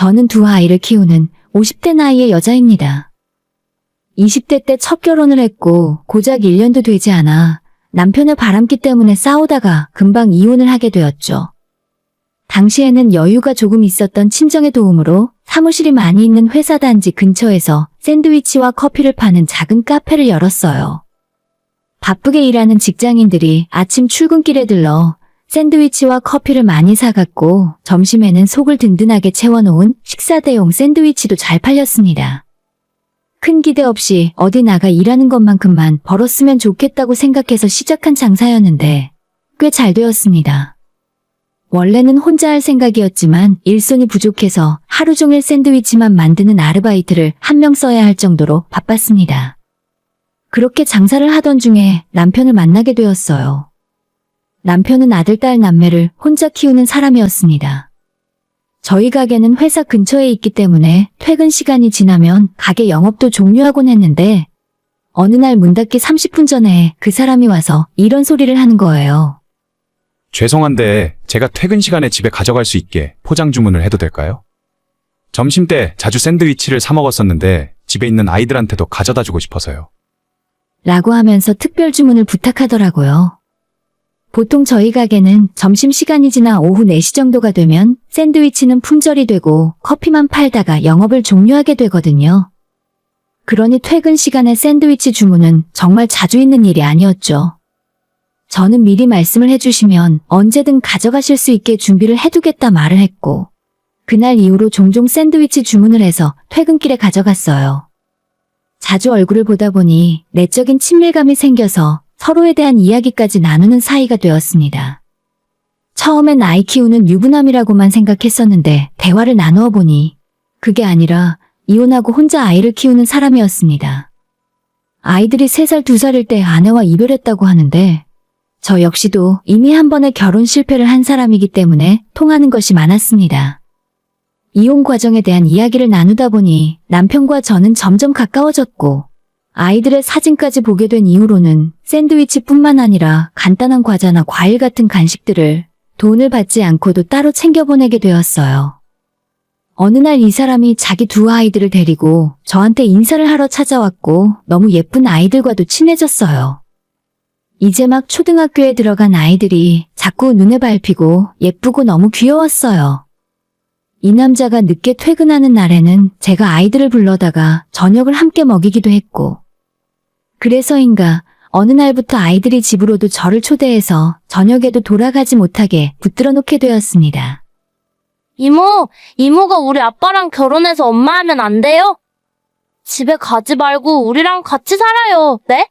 저는 두 아이를 키우는 50대 나이의 여자입니다. 20대 때 첫 결혼을 했고 고작 1년도 되지 않아 남편의 바람기 때문에 싸우다가 금방 이혼을 하게 되었죠. 당시에는 여유가 조금 있었던 친정의 도움으로 사무실이 많이 있는 회사 단지 근처에서 샌드위치와 커피를 파는 작은 카페를 열었어요. 바쁘게 일하는 직장인들이 아침 출근길에 들러 샌드위치와 커피를 많이 사갔고 점심에는 속을 든든하게 채워놓은 식사 대용 샌드위치도 잘 팔렸습니다. 큰 기대 없이 어디 나가 일하는 것만큼만 벌었으면 좋겠다고 생각해서 시작한 장사였는데 꽤 잘 되었습니다. 원래는 혼자 할 생각이었지만 일손이 부족해서 하루 종일 샌드위치만 만드는 아르바이트를 한 명 써야 할 정도로 바빴습니다. 그렇게 장사를 하던 중에 남편을 만나게 되었어요. 남편은 아들, 딸, 남매를 혼자 키우는 사람이었습니다. 저희 가게는 회사 근처에 있기 때문에 퇴근 시간이 지나면 가게 영업도 종료하곤 했는데 어느 날 문 닫기 30분 전에 그 사람이 와서 이런 소리를 하는 거예요. 죄송한데 제가 퇴근 시간에 집에 가져갈 수 있게 포장 주문을 해도 될까요? 점심 때 자주 샌드위치를 사 먹었었는데 집에 있는 아이들한테도 가져다 주고 싶어서요. 라고 하면서 특별 주문을 부탁하더라고요. 보통 저희 가게는 점심시간이 지나 오후 4시 정도가 되면 샌드위치는 품절이 되고 커피만 팔다가 영업을 종료하게 되거든요. 그러니 퇴근 시간에 샌드위치 주문은 정말 자주 있는 일이 아니었죠. 저는 미리 말씀을 해주시면 언제든 가져가실 수 있게 준비를 해두겠다 말을 했고 그날 이후로 종종 샌드위치 주문을 해서 퇴근길에 가져갔어요. 자주 얼굴을 보다 보니 내적인 친밀감이 생겨서 서로에 대한 이야기까지 나누는 사이가 되었습니다. 처음엔 아이 키우는 유부남이라고만 생각했었는데 대화를 나누어 보니 그게 아니라 이혼하고 혼자 아이를 키우는 사람이었습니다. 아이들이 3살, 2살일 때 아내와 이별했다고 하는데 저 역시도 이미 한 번의 결혼 실패를 한 사람이기 때문에 통하는 것이 많았습니다. 이혼 과정에 대한 이야기를 나누다 보니 남편과 저는 점점 가까워졌고 아이들의 사진까지 보게 된 이후로는 샌드위치뿐만 아니라 간단한 과자나 과일 같은 간식들을 돈을 받지 않고도 따로 챙겨 보내게 되었어요. 어느 날 이 사람이 자기 두 아이들을 데리고 저한테 인사를 하러 찾아왔고 너무 예쁜 아이들과도 친해졌어요. 이제 막 초등학교에 들어간 아이들이 자꾸 눈에 밟히고 예쁘고 너무 귀여웠어요. 이 남자가 늦게 퇴근하는 날에는 제가 아이들을 불러다가 저녁을 함께 먹이기도 했고 그래서인가 어느 날부터 아이들이 집으로도 저를 초대해서 저녁에도 돌아가지 못하게 붙들어 놓게 되었습니다. 이모가 우리 아빠랑 결혼해서 엄마 하면 안 돼요? 집에 가지 말고 우리랑 같이 살아요, 네?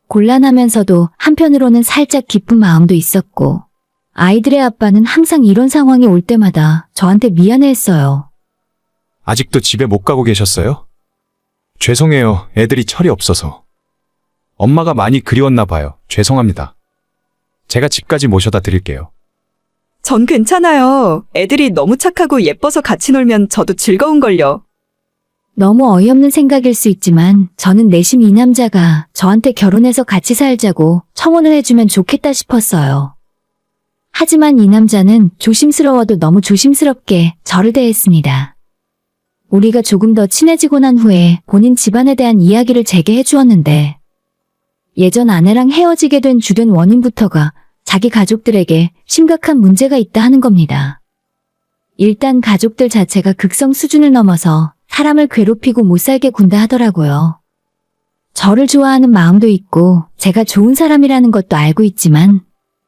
곤란하면서도 한편으로는 살짝 기쁜 마음도 있었고 아이들의 아빠는 항상 이런 상황이 올 때마다 저한테 미안해했어요. 아직도 집에 못 가고 계셨어요? 죄송해요. 애들이 철이 없어서. 엄마가 많이 그리웠나 봐요. 죄송합니다. 제가 집까지 모셔다 드릴게요. 전 괜찮아요. 애들이 너무 착하고 예뻐서 같이 놀면 저도 즐거운걸요. 너무 어이없는 생각일 수 있지만 저는 내심 이 남자가 저한테 결혼해서 같이 살자고 청혼을 해주면 좋겠다 싶었어요. 하지만 이 남자는 조심스러워도 너무 조심스럽게 저를 대했습니다. 우리가 조금 더 친해지고 난 후에 본인 집안에 대한 이야기를 제게 해주었는데 예전 아내랑 헤어지게 된 주된 원인부터가 자기 가족들에게 심각한 문제가 있다 하는 겁니다. 일단 가족들 자체가 극성 수준을 넘어서 사람을 괴롭히고 못 살게 군다 하더라고요. 저를 좋아하는 마음도 있고 제가 좋은 사람이라는 것도 알고 있지만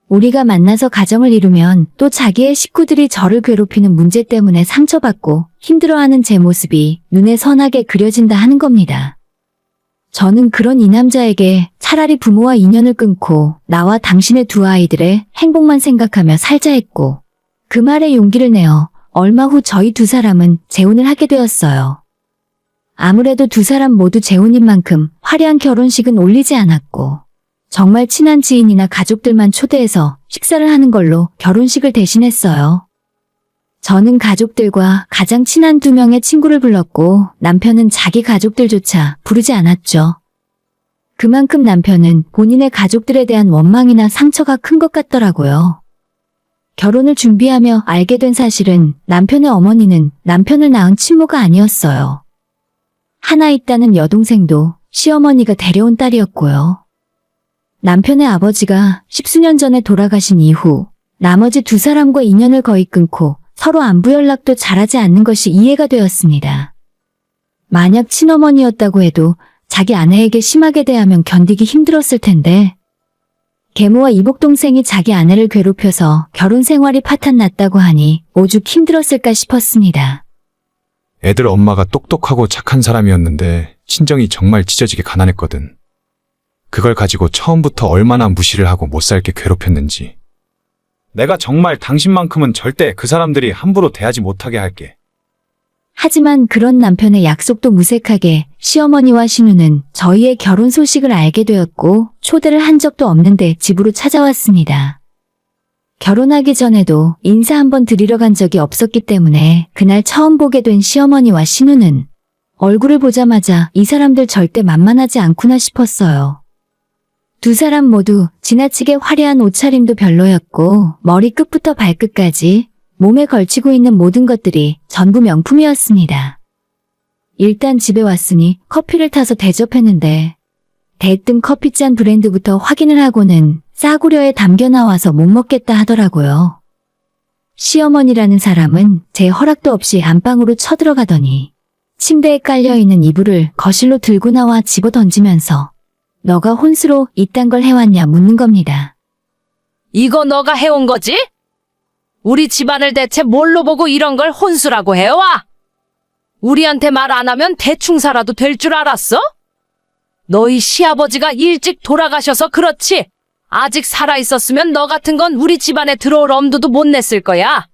우리가 만나서 가정을 이루면 또 자기의 식구들이 저를 괴롭히는 문제 때문에 상처받고 힘들어하는 제 모습이 눈에 선하게 그려진다 하는 겁니다. 저는 그런 이 남자에게 차라리 부모와 인연을 끊고 나와 당신의 두 아이들의 행복만 생각하며 살자 했고 그 말에 용기를 내어 얼마 후 저희 두 사람은 재혼을 하게 되었어요. 아무래도 두 사람 모두 재혼인 만큼 화려한 결혼식은 올리지 않았고 정말 친한 지인이나 가족들만 초대해서 식사를 하는 걸로 결혼식을 대신했어요. 저는 가족들과 가장 친한 2명의 친구를 불렀고 남편은 자기 가족들조차 부르지 않았죠. 그만큼 남편은 본인의 가족들에 대한 원망이나 상처가 큰 것 같더라고요. 결혼을 준비하며 알게 된 사실은 남편의 어머니는 남편을 낳은 친모가 아니었어요. 하나 있다는 여동생도 시어머니가 데려온 딸이었고요. 남편의 아버지가 10수년 전에 돌아가신 이후 나머지 두 사람과 인연을 거의 끊고 서로 안부 연락도 잘하지 않는 것이 이해가 되었습니다. 만약 친어머니였다고 해도 자기 아내에게 심하게 대하면 견디기 힘들었을 텐데 계모와 이복동생이 자기 아내를 괴롭혀서 결혼 생활이 파탄났다고 하니 오죽 힘들었을까 싶었습니다. 애들 엄마가 똑똑하고 착한 사람이었는데 친정이 정말 찢어지게 가난했거든. 그걸 가지고 처음부터 얼마나 무시를 하고 못 살게 괴롭혔는지. 내가 정말 당신만큼은 절대 그 사람들이 함부로 대하지 못하게 할게. 하지만 그런 남편의 약속도 무색하게 시어머니와 신우는 저희의 결혼 소식을 알게 되었고 초대를 한 적도 없는데 집으로 찾아왔습니다. 결혼하기 전에도 인사 한번 드리러 간 적이 없었기 때문에 그날 처음 보게 된 시어머니와 신우는 얼굴을 보자마자 이 사람들 절대 만만하지 않구나 싶었어요. 두 사람 모두 지나치게 화려한 옷차림도 별로였고 머리 끝부터 발끝까지 몸에 걸치고 있는 모든 것들이 전부 명품이었습니다. 일단 집에 왔으니 커피를 타서 대접했는데 대뜸 커피잔 브랜드부터 확인을 하고는 싸구려에 담겨 나와서 못 먹겠다 하더라고요. 시어머니라는 사람은 제 허락도 없이 안방으로 쳐들어가더니 침대에 깔려있는 이불을 거실로 들고 나와 집어 던지면서 너가 혼수로 이딴 걸 해왔냐 묻는 겁니다. 이거 너가 해온 거지? 우리 집안을 대체 뭘로 보고 이런 걸 혼수라고 해와? 우리한테 말 안 하면 대충 살아도 될 줄 알았어? 너희 시아버지가 일찍 돌아가셔서 그렇지. 아직 살아있었으면 너 같은 건 우리 집안에 들어올 엄두도 못 냈을 거야.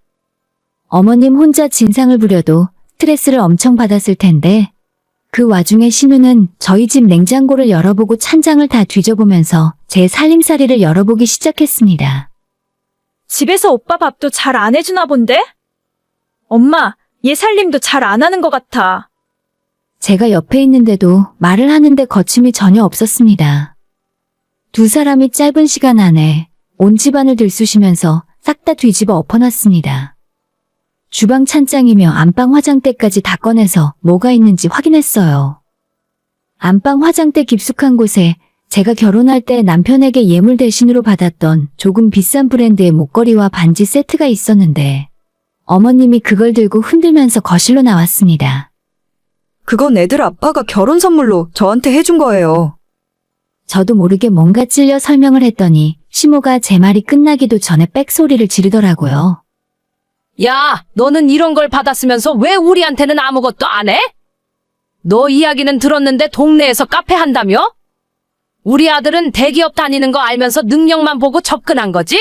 어머님 혼자 진상을 부려도 스트레스를 엄청 받았을 텐데 그 와중에 신우는 저희 집 냉장고를 열어보고 찬장을 다 뒤져보면서 제 살림살이를 열어보기 시작했습니다. 집에서 오빠 밥도 잘 안 해주나 본데? 엄마, 얘 살림도 잘 안 하는 것 같아. 제가 옆에 있는데도 말을 하는데 거침이 전혀 없었습니다. 두 사람이 짧은 시간 안에 온 집안을 들쑤시면서 싹 다 뒤집어 엎어놨습니다. 주방 찬장이며 안방 화장대까지 다 꺼내서 뭐가 있는지 확인했어요. 안방 화장대 깊숙한 곳에 제가 결혼할 때 남편에게 예물 대신으로 받았던 조금 비싼 브랜드의 목걸이와 반지 세트가 있었는데 어머님이 그걸 들고 흔들면서 거실로 나왔습니다. 그건 애들 아빠가 결혼 선물로 저한테 해준 거예요. 저도 모르게 뭔가 찔려 설명을 했더니 시모가 제 말이 끝나기도 전에 빽소리를 지르더라고요. 야, 너는 이런 걸 받았으면서 왜 우리한테는 아무것도 안 해? 너 이야기는 들었는데 동네에서 카페 한다며? 우리 아들은 대기업 다니는 거 알면서 능력만 보고 접근한 거지?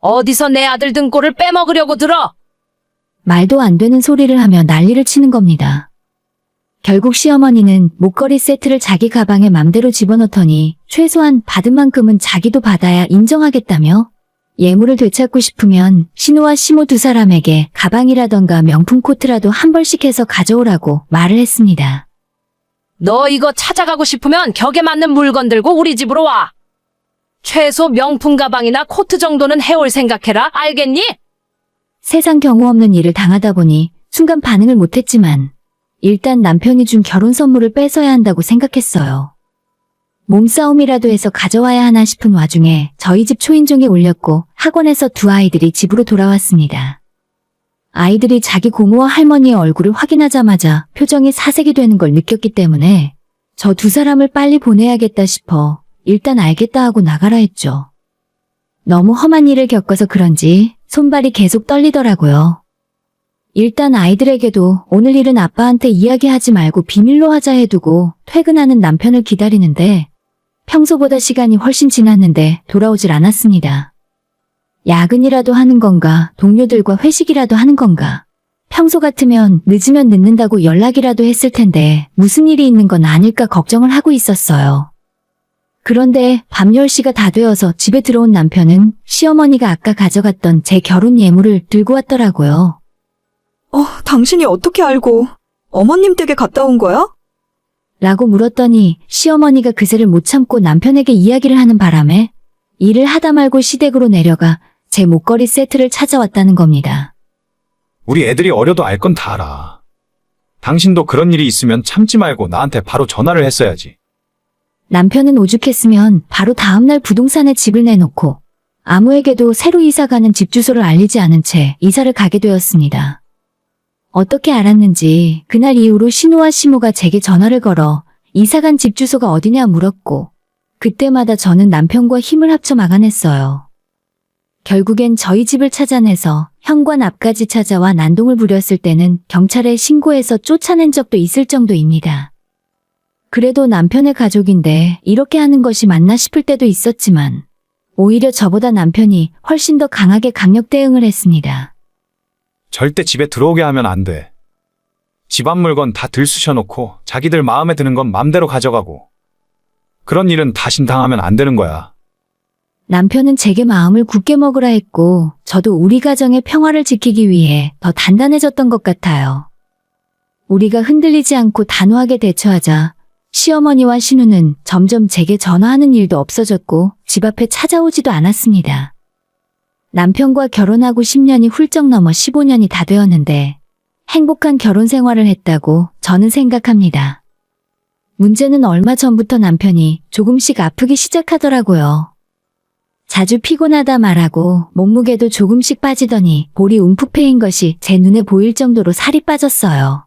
어디서 내 아들 등골을 빼먹으려고 들어? 말도 안 되는 소리를 하며 난리를 치는 겁니다. 결국 시어머니는 목걸이 세트를 자기 가방에 맘대로 집어넣더니 최소한 받은 만큼은 자기도 받아야 인정하겠다며 예물을 되찾고 싶으면 신우와 시모 두 사람에게 가방이라던가 명품 코트라도 한 벌씩 해서 가져오라고 말을 했습니다. 너 이거 찾아가고 싶으면 격에 맞는 물건 들고 우리 집으로 와. 최소 명품 가방이나 코트 정도는 해올 생각해라. 알겠니? 세상 경우 없는 일을 당하다 보니 순간 반응을 못했지만 일단 남편이 준 결혼 선물을 뺏어야 한다고 생각했어요. 몸싸움이라도 해서 가져와야 하나 싶은 와중에 저희 집 초인종이 울렸고 학원에서 두 아이들이 집으로 돌아왔습니다. 아이들이 자기 고모와 할머니의 얼굴을 확인하자마자 표정이 사색이 되는 걸 느꼈기 때문에 저 두 사람을 빨리 보내야겠다 싶어 일단 알겠다 하고 나가라 했죠. 너무 험한 일을 겪어서 그런지 손발이 계속 떨리더라고요. 일단 아이들에게도 오늘 일은 아빠한테 이야기하지 말고 비밀로 하자 해두고 퇴근하는 남편을 기다리는데 평소보다 시간이 훨씬 지났는데 돌아오질 않았습니다. 야근이라도 하는 건가, 동료들과 회식이라도 하는 건가. 평소 같으면 늦으면 늦는다고 연락이라도 했을 텐데 무슨 일이 있는 건 아닐까 걱정을 하고 있었어요. 그런데 밤 10시가 다 되어서 집에 들어온 남편은 시어머니가 아까 가져갔던 제 결혼 예물을 들고 왔더라고요. 당신이 어떻게 알고 어머님 댁에 갔다 온 거야? 라고 물었더니 시어머니가 그새를 못 참고 남편에게 이야기를 하는 바람에 일을 하다 말고 시댁으로 내려가 제 목걸이 세트를 찾아왔다는 겁니다. 우리 애들이 어려도 알 건 다 알아. 당신도 그런 일이 있으면 참지 말고 나한테 바로 전화를 했어야지. 남편은 오죽했으면 바로 다음날 부동산에 집을 내놓고 아무에게도 새로 이사가는 집 주소를 알리지 않은 채 이사를 가게 되었습니다. 어떻게 알았는지 그날 이후로 신우와 시무가 제게 전화를 걸어 이사간 집 주소가 어디냐 물었고 그때마다 저는 남편과 힘을 합쳐 막아냈어요. 결국엔 저희 집을 찾아내서 현관 앞까지 찾아와 난동을 부렸을 때는 경찰에 신고해서 쫓아낸 적도 있을 정도입니다. 그래도 남편의 가족인데 이렇게 하는 것이 맞나 싶을 때도 있었지만 오히려 저보다 남편이 훨씬 더 강하게 강력 대응을 했습니다. 절대 집에 들어오게 하면 안 돼. 집안 물건 다 들쑤셔놓고 자기들 마음에 드는 건 맘대로 가져가고 그런 일은 다신 당하면 안 되는 거야. 남편은 제게 마음을 굳게 먹으라 했고 저도 우리 가정의 평화를 지키기 위해 더 단단해졌던 것 같아요. 우리가 흔들리지 않고 단호하게 대처하자 시어머니와 신우는 점점 제게 전화하는 일도 없어졌고 집 앞에 찾아오지도 않았습니다. 남편과 결혼하고 10년이 훌쩍 넘어 15년이 다 되었는데 행복한 결혼 생활을 했다고 저는 생각합니다. 문제는 얼마 전부터 남편이 조금씩 아프기 시작하더라고요. 자주 피곤하다 말하고 몸무게도 조금씩 빠지더니 볼이 움푹 패인 것이 제 눈에 보일 정도로 살이 빠졌어요.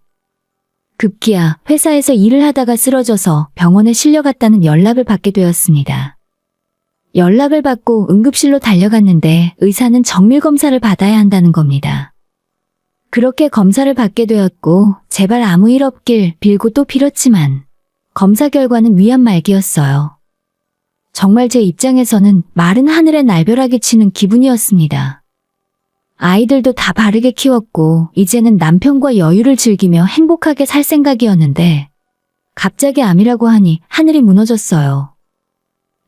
급기야 회사에서 일을 하다가 쓰러져서 병원에 실려갔다는 연락을 받게 되었습니다. 연락을 받고 응급실로 달려갔는데 의사는 정밀 검사를 받아야 한다는 겁니다. 그렇게 검사를 받게 되었고 제발 아무 일 없길 빌고 또 빌었지만 검사 결과는 위암 말기였어요. 정말 제 입장에서는 마른 하늘에 날벼락이 치는 기분이었습니다. 아이들도 다 바르게 키웠고 이제는 남편과 여유를 즐기며 행복하게 살 생각이었는데 갑자기 암이라고 하니 하늘이 무너졌어요.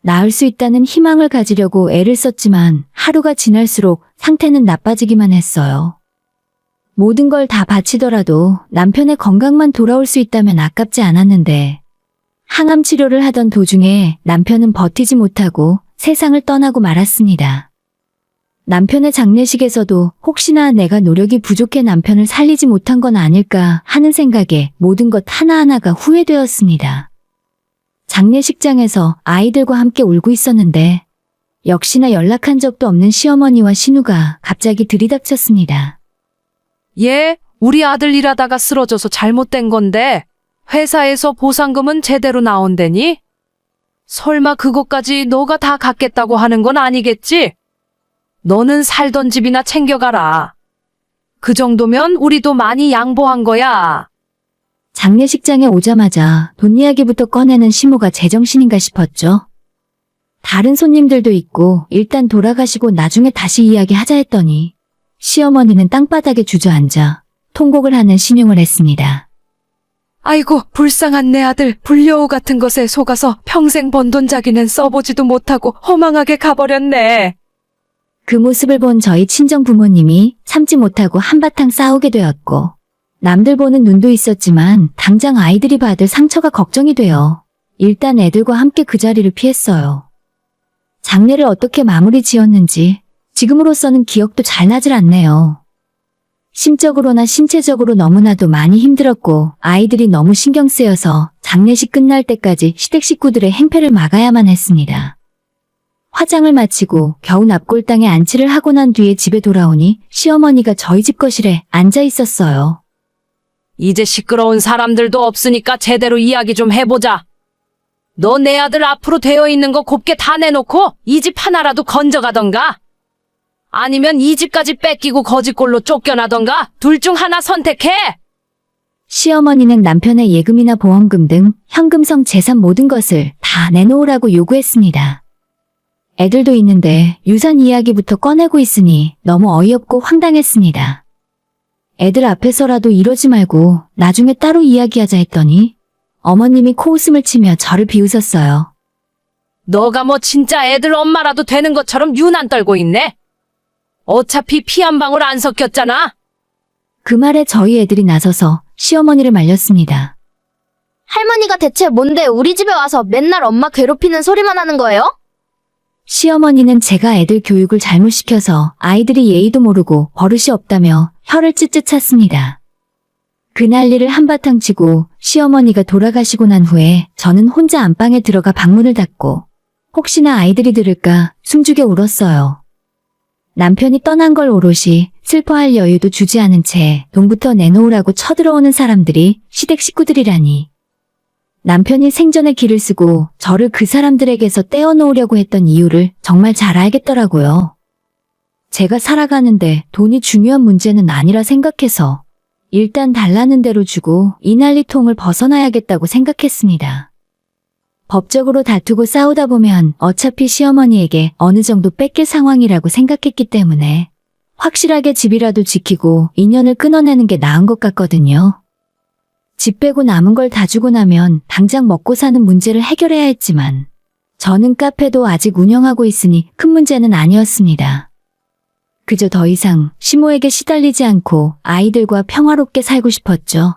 나을 수 있다는 희망을 가지려고 애를 썼지만 하루가 지날수록 상태는 나빠지기만 했어요. 모든 걸 다 바치더라도 남편의 건강만 돌아올 수 있다면 아깝지 않았는데 항암 치료를 하던 도중에 남편은 버티지 못하고 세상을 떠나고 말았습니다. 남편의 장례식에서도 혹시나 내가 노력이 부족해 남편을 살리지 못한 건 아닐까 하는 생각에 모든 것 하나하나가 후회되었습니다. 장례식장에서 아이들과 함께 울고 있었는데 역시나 연락한 적도 없는 시어머니와 신우가 갑자기 들이닥쳤습니다. 얘, 우리 아들 일하다가 쓰러져서 잘못된 건데 회사에서 보상금은 제대로 나온대니? 설마 그것까지 너가 다 갖겠다고 하는 건 아니겠지? 너는 살던 집이나 챙겨가라. 그 정도면 우리도 많이 양보한 거야. 장례식장에 오자마자 돈 이야기부터 꺼내는 시모가 제정신인가 싶었죠. 다른 손님들도 있고 일단 돌아가시고 나중에 다시 이야기하자 했더니 시어머니는 땅바닥에 주저앉아 통곡을 하는 신용을 했습니다. 아이고, 불쌍한 내 아들, 불려우 같은 것에 속아서 평생 번 돈 자기는 써보지도 못하고 허망하게 가버렸네. 그 모습을 본 저희 친정 부모님이 참지 못하고 한바탕 싸우게 되었고 남들 보는 눈도 있었지만 당장 아이들이 받을 상처가 걱정이 되어 일단 애들과 함께 그 자리를 피했어요. 장례를 어떻게 마무리 지었는지 지금으로서는 기억도 잘 나질 않네요. 심적으로나 신체적으로 너무나도 많이 힘들었고 아이들이 너무 신경 쓰여서 장례식 끝날 때까지 시댁 식구들의 행패를 막아야만 했습니다. 화장을 마치고 겨우 납골당에 안치를 하고 난 뒤에 집에 돌아오니 시어머니가 저희 집 거실에 앉아 있었어요. 이제 시끄러운 사람들도 없으니까 제대로 이야기 좀 해보자. 너 내 아들 앞으로 되어 있는 거 곱게 다 내놓고 이 집 하나라도 건져가던가. 아니면 이 집까지 뺏기고 거지꼴로 쫓겨나던가 둘 중 하나 선택해. 시어머니는 남편의 예금이나 보험금 등 현금성 재산 모든 것을 다 내놓으라고 요구했습니다. 애들도 있는데 유산 이야기부터 꺼내고 있으니 너무 어이없고 황당했습니다. 애들 앞에서라도 이러지 말고 나중에 따로 이야기하자 했더니 어머님이 코웃음을 치며 저를 비웃었어요. 너가 뭐 진짜 애들 엄마라도 되는 것처럼 유난 떨고 있네. 어차피 피 한 방울 안 섞였잖아. 그 말에 저희 애들이 나서서 시어머니를 말렸습니다. 할머니가 대체 뭔데 우리 집에 와서 맨날 엄마 괴롭히는 소리만 하는 거예요? 시어머니는 제가 애들 교육을 잘못 시켜서 아이들이 예의도 모르고 버릇이 없다며 혀를 찢찢 찼습니다. 그 난리를 한바탕 치고 시어머니가 돌아가시고 난 후에 저는 혼자 안방에 들어가 방문을 닫고 혹시나 아이들이 들을까 숨죽여 울었어요. 남편이 떠난 걸 오롯이 슬퍼할 여유도 주지 않은 채 돈부터 내놓으라고 쳐들어오는 사람들이 시댁 식구들이라니. 남편이 생전에 기를 쓰고 저를 그 사람들에게서 떼어놓으려고 했던 이유를 정말 잘 알겠더라고요. 제가 살아가는데 돈이 중요한 문제는 아니라 생각해서 일단 달라는 대로 주고 이 난리통을 벗어나야겠다고 생각했습니다. 법적으로 다투고 싸우다 보면 어차피 시어머니에게 어느 정도 뺏길 상황이라고 생각했기 때문에 확실하게 집이라도 지키고 인연을 끊어내는 게 나은 것 같거든요. 집 빼고 남은 걸 다 주고 나면 당장 먹고 사는 문제를 해결해야 했지만 저는 카페도 아직 운영하고 있으니 큰 문제는 아니었습니다. 그저 더 이상 시모에게 시달리지 않고 아이들과 평화롭게 살고 싶었죠.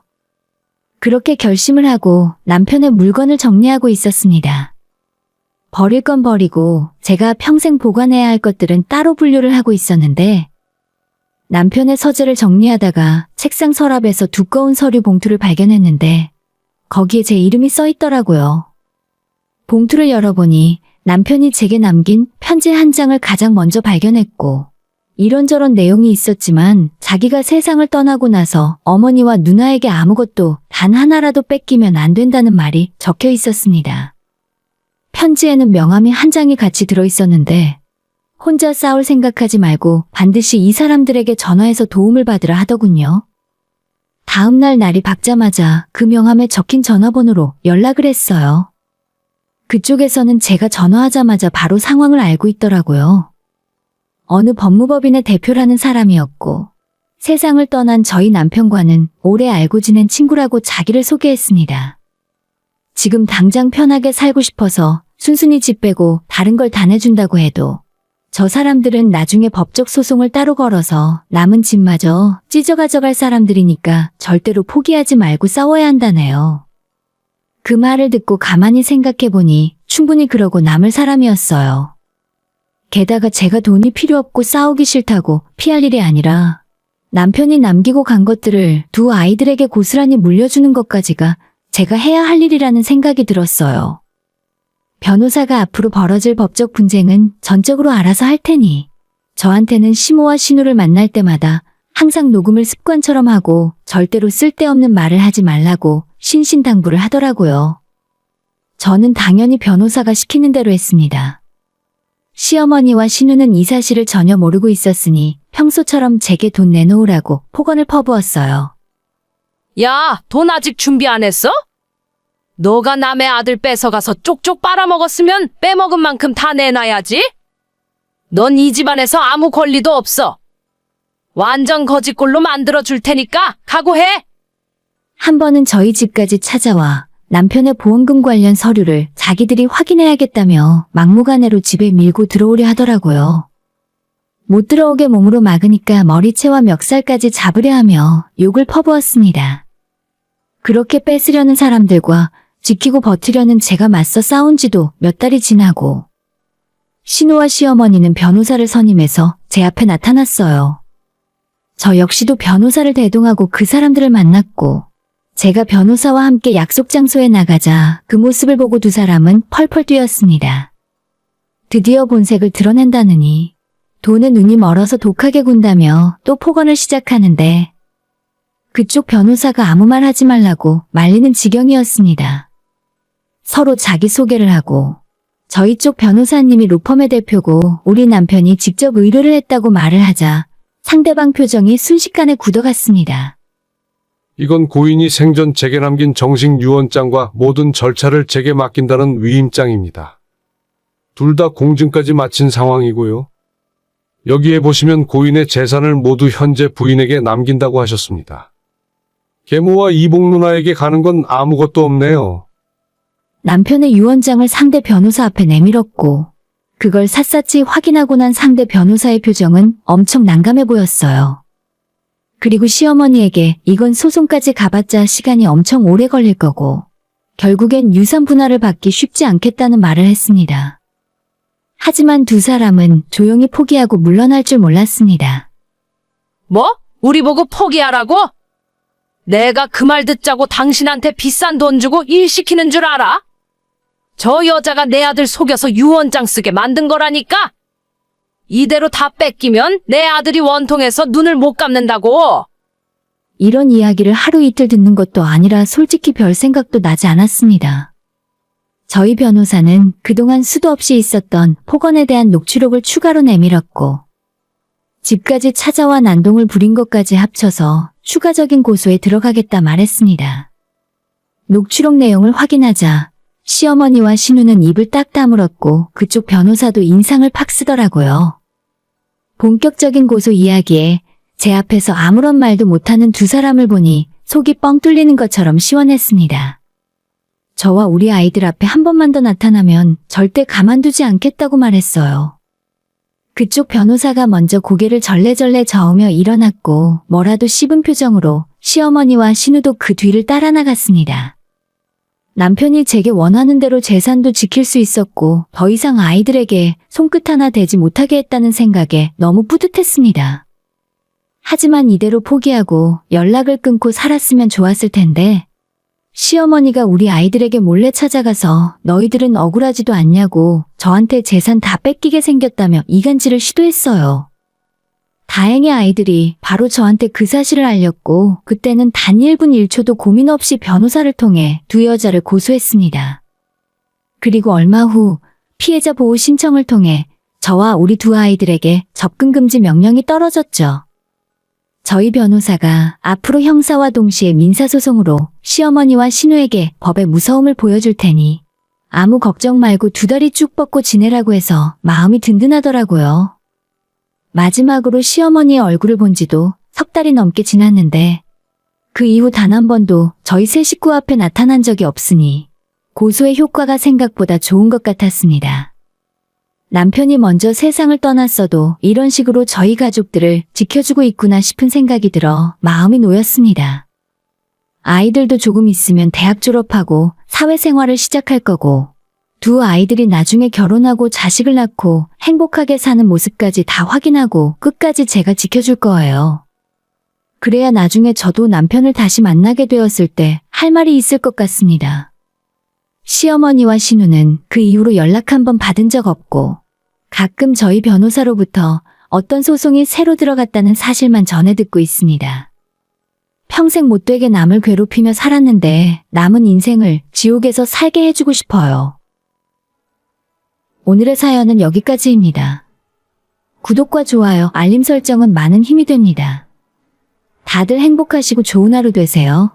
그렇게 결심을 하고 남편의 물건을 정리하고 있었습니다. 버릴 건 버리고 제가 평생 보관해야 할 것들은 따로 분류를 하고 있었는데 남편의 서재를 정리하다가 책상 서랍에서 두꺼운 서류 봉투를 발견했는데 거기에 제 이름이 써 있더라고요. 봉투를 열어보니 남편이 제게 남긴 편지 한 장을 가장 먼저 발견했고 이런저런 내용이 있었지만 자기가 세상을 떠나고 나서 어머니와 누나에게 아무것도 단 하나라도 뺏기면 안 된다는 말이 적혀 있었습니다. 편지에는 명함이 한 장이 같이 들어있었는데 혼자 싸울 생각하지 말고 반드시 이 사람들에게 전화해서 도움을 받으라 하더군요. 다음날 날이 밝자마자 그 명함에 적힌 전화번호로 연락을 했어요. 그쪽에서는 제가 전화하자마자 바로 상황을 알고 있더라고요. 어느 법무법인의 대표라는 사람이었고 세상을 떠난 저희 남편과는 오래 알고 지낸 친구라고 자기를 소개했습니다. 지금 당장 편하게 살고 싶어서 순순히 집 빼고 다른 걸 다 내준다고 해도 저 사람들은 나중에 법적 소송을 따로 걸어서 남은 집마저 찢어 가져갈 사람들이니까 절대로 포기하지 말고 싸워야 한다네요. 그 말을 듣고 가만히 생각해보니 충분히 그러고 남을 사람이었어요. 게다가 제가 돈이 필요 없고 싸우기 싫다고 피할 일이 아니라 남편이 남기고 간 것들을 두 아이들에게 고스란히 물려주는 것까지가 제가 해야 할 일이라는 생각이 들었어요. 변호사가 앞으로 벌어질 법적 분쟁은 전적으로 알아서 할 테니 저한테는 시모와 신우를 만날 때마다 항상 녹음을 습관처럼 하고 절대로 쓸데없는 말을 하지 말라고 신신당부를 하더라고요. 저는 당연히 변호사가 시키는 대로 했습니다. 시어머니와 신우는 이 사실을 전혀 모르고 있었으니 평소처럼 제게 돈 내놓으라고 폭언을 퍼부었어요. 야, 돈 아직 준비 안 했어? 너가 남의 아들 뺏어가서 쪽쪽 빨아먹었으면 빼먹은 만큼 다 내놔야지. 넌 이 집안에서 아무 권리도 없어. 완전 거지꼴로 만들어 줄 테니까 각오해. 한 번은 저희 집까지 찾아와 남편의 보험금 관련 서류를 자기들이 확인해야겠다며 막무가내로 집에 밀고 들어오려 하더라고요. 못 들어오게 몸으로 막으니까 머리채와 멱살까지 잡으려 하며 욕을 퍼부었습니다. 그렇게 뺏으려는 사람들과 지키고 버티려는 제가 맞서 싸운 지도 몇 달이 지나고 신우와 시어머니는 변호사를 선임해서 제 앞에 나타났어요. 저 역시도 변호사를 대동하고 그 사람들을 만났고 제가 변호사와 함께 약속 장소에 나가자 그 모습을 보고 두 사람은 펄펄 뛰었습니다. 드디어 본색을 드러낸다느니 돈은 눈이 멀어서 독하게 군다며 또 폭언을 시작하는데 그쪽 변호사가 아무 말 하지 말라고 말리는 지경이었습니다. 서로 자기소개를 하고 저희 쪽 변호사님이 로펌의 대표고 우리 남편이 직접 의뢰를 했다고 말을 하자 상대방 표정이 순식간에 굳어갔습니다. 이건 고인이 생전 제게 남긴 정식 유언장과 모든 절차를 제게 맡긴다는 위임장입니다. 둘 다 공증까지 마친 상황이고요. 여기에 보시면 고인의 재산을 모두 현재 부인에게 남긴다고 하셨습니다. 계모와 이복 누나에게 가는 건 아무것도 없네요. 남편의 유언장을 상대 변호사 앞에 내밀었고 그걸 샅샅이 확인하고 난 상대 변호사의 표정은 엄청 난감해 보였어요. 그리고 시어머니에게 이건 소송까지 가봤자 시간이 엄청 오래 걸릴 거고 결국엔 유산 분할을 받기 쉽지 않겠다는 말을 했습니다. 하지만 두 사람은 조용히 포기하고 물러날 줄 몰랐습니다. 뭐? 우리 보고 포기하라고? 내가 그 말 듣자고 당신한테 비싼 돈 주고 일 시키는 줄 알아? 저 여자가 내 아들 속여서 유언장 쓰게 만든 거라니까? 이대로 다 뺏기면 내 아들이 원통해서 눈을 못 감는다고. 이런 이야기를 하루 이틀 듣는 것도 아니라 솔직히 별 생각도 나지 않았습니다. 저희 변호사는 그동안 수도 없이 있었던 폭언에 대한 녹취록을 추가로 내밀었고 집까지 찾아와 난동을 부린 것까지 합쳐서 추가적인 고소에 들어가겠다 말했습니다. 녹취록 내용을 확인하자 시어머니와 신우는 입을 딱 다물었고 그쪽 변호사도 인상을 팍 쓰더라고요. 본격적인 고소 이야기에 제 앞에서 아무런 말도 못하는 두 사람을 보니 속이 뻥 뚫리는 것처럼 시원했습니다. 저와 우리 아이들 앞에 한 번만 더 나타나면 절대 가만두지 않겠다고 말했어요. 그쪽 변호사가 먼저 고개를 절레절레 저으며 일어났고 뭐라도 씹은 표정으로 시어머니와 신우도 그 뒤를 따라 나갔습니다. 남편이 제게 원하는 대로 재산도 지킬 수 있었고 더 이상 아이들에게 손끝 하나 대지 못하게 했다는 생각에 너무 뿌듯했습니다. 하지만 이대로 포기하고 연락을 끊고 살았으면 좋았을 텐데 시어머니가 우리 아이들에게 몰래 찾아가서 너희들은 억울하지도 않냐고 저한테 재산 다 뺏기게 생겼다며 이간질을 시도했어요. 다행히 아이들이 바로 저한테 그 사실을 알렸고 그때는 단 1분 1초도 고민 없이 변호사를 통해 두 여자를 고소했습니다. 그리고 얼마 후 피해자 보호 신청을 통해 저와 우리 두 아이들에게 접근 금지 명령이 떨어졌죠. 저희 변호사가 앞으로 형사와 동시에 민사소송으로 시어머니와 신우에게 법의 무서움을 보여줄 테니 아무 걱정 말고 두 다리 쭉 뻗고 지내라고 해서 마음이 든든하더라고요. 마지막으로 시어머니의 얼굴을 본 지도 석 달이 넘게 지났는데 그 이후 단 한 번도 저희 세 식구 앞에 나타난 적이 없으니 고소의 효과가 생각보다 좋은 것 같았습니다. 남편이 먼저 세상을 떠났어도 이런 식으로 저희 가족들을 지켜주고 있구나 싶은 생각이 들어 마음이 놓였습니다. 아이들도 조금 있으면 대학 졸업하고 사회생활을 시작할 거고 두 아이들이 나중에 결혼하고 자식을 낳고 행복하게 사는 모습까지 다 확인하고 끝까지 제가 지켜줄 거예요. 그래야 나중에 저도 남편을 다시 만나게 되었을 때 할 말이 있을 것 같습니다. 시어머니와 신우는 그 이후로 연락 한 번 받은 적 없고 가끔 저희 변호사로부터 어떤 소송이 새로 들어갔다는 사실만 전해 듣고 있습니다. 평생 못되게 남을 괴롭히며 살았는데 남은 인생을 지옥에서 살게 해주고 싶어요. 오늘의 사연은 여기까지입니다. 구독과 좋아요, 알림 설정은 많은 힘이 됩니다. 다들 행복하시고 좋은 하루 되세요.